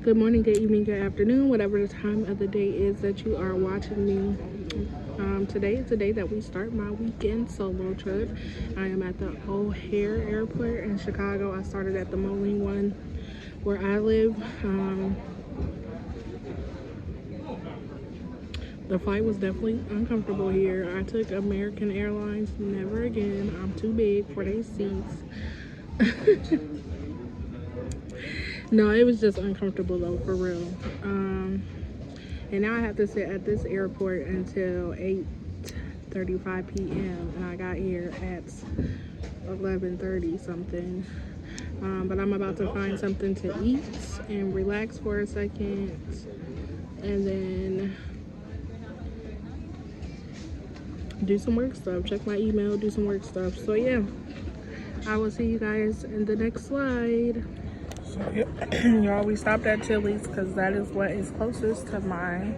Good morning, good evening, good afternoon, whatever the time of the day is that you are watching me. Today is the day that we start my weekend solo trip. I am at the O'Hare Airport in Chicago. I started at the Moline one where I live. The flight was definitely uncomfortable here. I took American Airlines. Never again. I'm too big for their seats. No, it was just uncomfortable though, for real. And now I have to sit at this airport until 8:35 p.m. and I got here at 11:30 something. But I'm about to find something to eat and relax for a second, and then do some work stuff. Check my email, do some work stuff. So yeah, I will see you guys in the next slide. So y'all, we stopped at Chili's because that is what is closest to my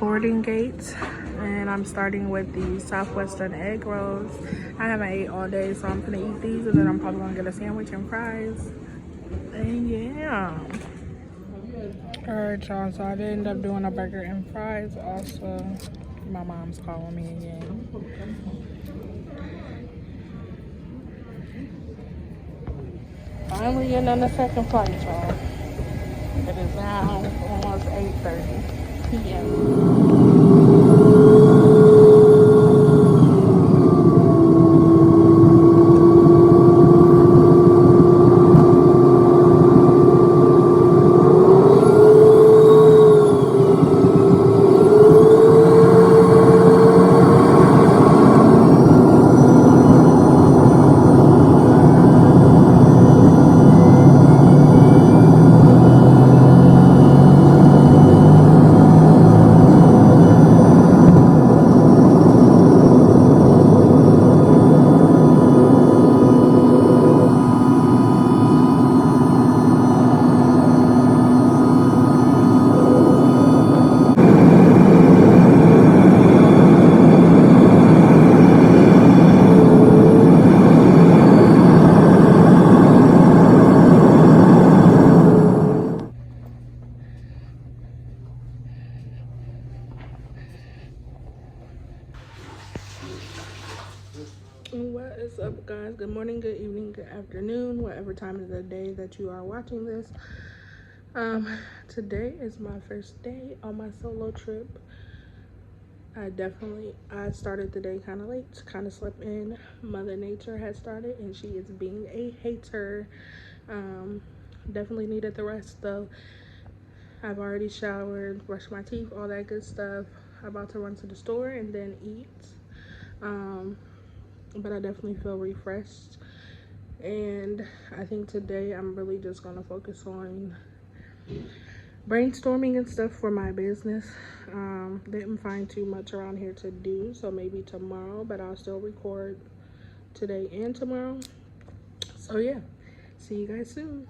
boarding gate, and I'm starting with the Southwestern egg rolls. I haven't ate all day, so I'm gonna eat these, and then I'm probably gonna get a sandwich and fries. And yeah, all right, y'all. So I did end up doing a burger and fries. Also, my mom's calling me again. Finally getting on the second flight, y'all. It is now almost 8:30 p.m. What is up, guys? Good morning, good evening, good afternoon, whatever time of the day that you are watching this. Today is my first day on my solo trip. I started the day kind of late, kind of slept in. Mother Nature has started and she is being a hater. Definitely needed the rest though. I've already showered, brushed my teeth, all that good stuff. I'm about to run to the store and then eat. But I definitely feel refreshed, and I think today I'm really just gonna focus on brainstorming and stuff for my business. Didn't find too much around here to do, so maybe tomorrow, but I'll still record today and tomorrow. So yeah, see you guys soon.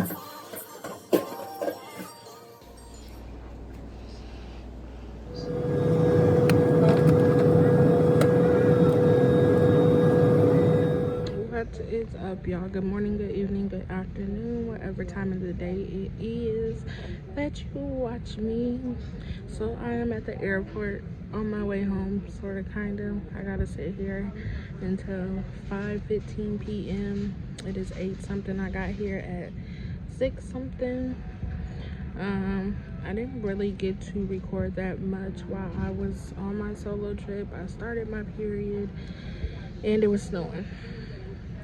What is up, y'all? Good morning, good evening, good afternoon, whatever time of the day it is that you watch me. So I am at the airport on my way home, sort of, kind of. I gotta sit here until 5:15 p.m. It is 8 something. I got here at 6 something. I didn't really get to record that much while I was on my solo trip. I started my period and it was snowing.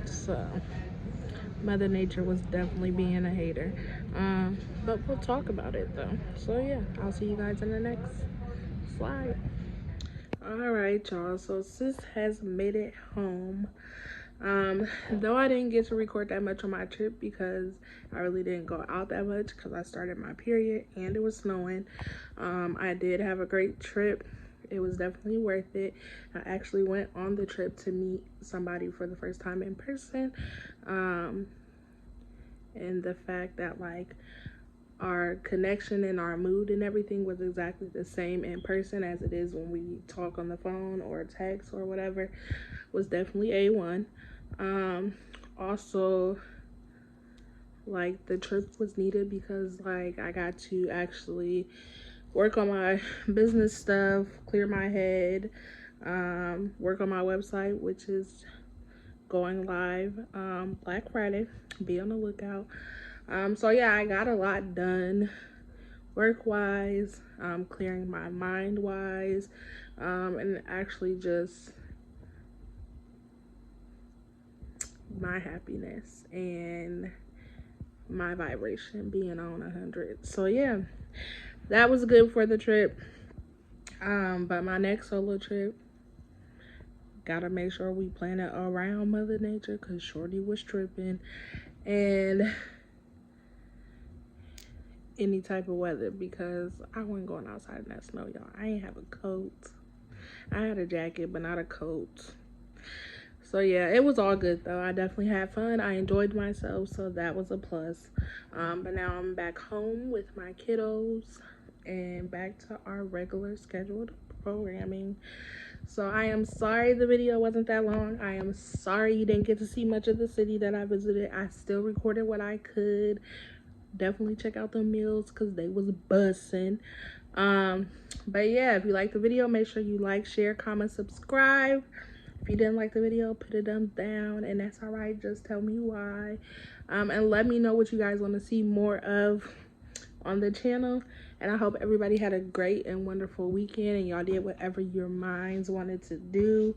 So Mother Nature was definitely being a hater. But we'll talk about it though. So yeah, I'll see you guys in the next slide. All right, y'all. So sis has made it home. Though I didn't get to record that much on my trip because I really didn't go out that much because I started my period and it was snowing. I did have a great trip. It was definitely worth it. I actually went on the trip to meet somebody for the first time in person. And the fact that like our connection and our mood and everything was exactly the same in person as it is when we talk on the phone or text or whatever was definitely A1. Also, like, the trip was needed because like I got to actually work on my business stuff, clear my head, work on my website, which is going live Black Friday. Be on the lookout. So yeah, I got a lot done work-wise, clearing my mind-wise, and actually just my happiness and my vibration being on 100. So yeah, that was good for the trip. But my next solo trip, gotta make sure we plan it around Mother Nature because Shorty was tripping, and any type of weather because I wasn't going outside in that snow, y'all. I ain't have a coat. I had a jacket, but not a coat. So yeah, it was all good though. I definitely had fun. I enjoyed myself, so that was a plus. But now I'm back home with my kiddos and back to our regular scheduled programming. So I am sorry the video wasn't that long. I am sorry you didn't get to see much of the city that I visited. I still recorded what I could. Definitely check out the meals because they was bussing. But yeah, if you like the video, make sure you like, share, comment, subscribe. If you didn't like the video, put a thumbs down, and that's all right. Just tell me why. And let me know what you guys want to see more of on the channel. And I hope everybody had a great and wonderful weekend and y'all did whatever your minds wanted to do,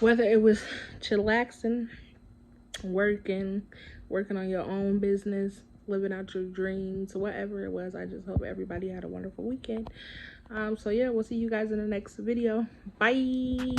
whether it was chillaxing, working on your own business, living out your dreams, whatever it was. I just hope everybody had a wonderful weekend. So yeah, we'll see you guys in the next video. Bye.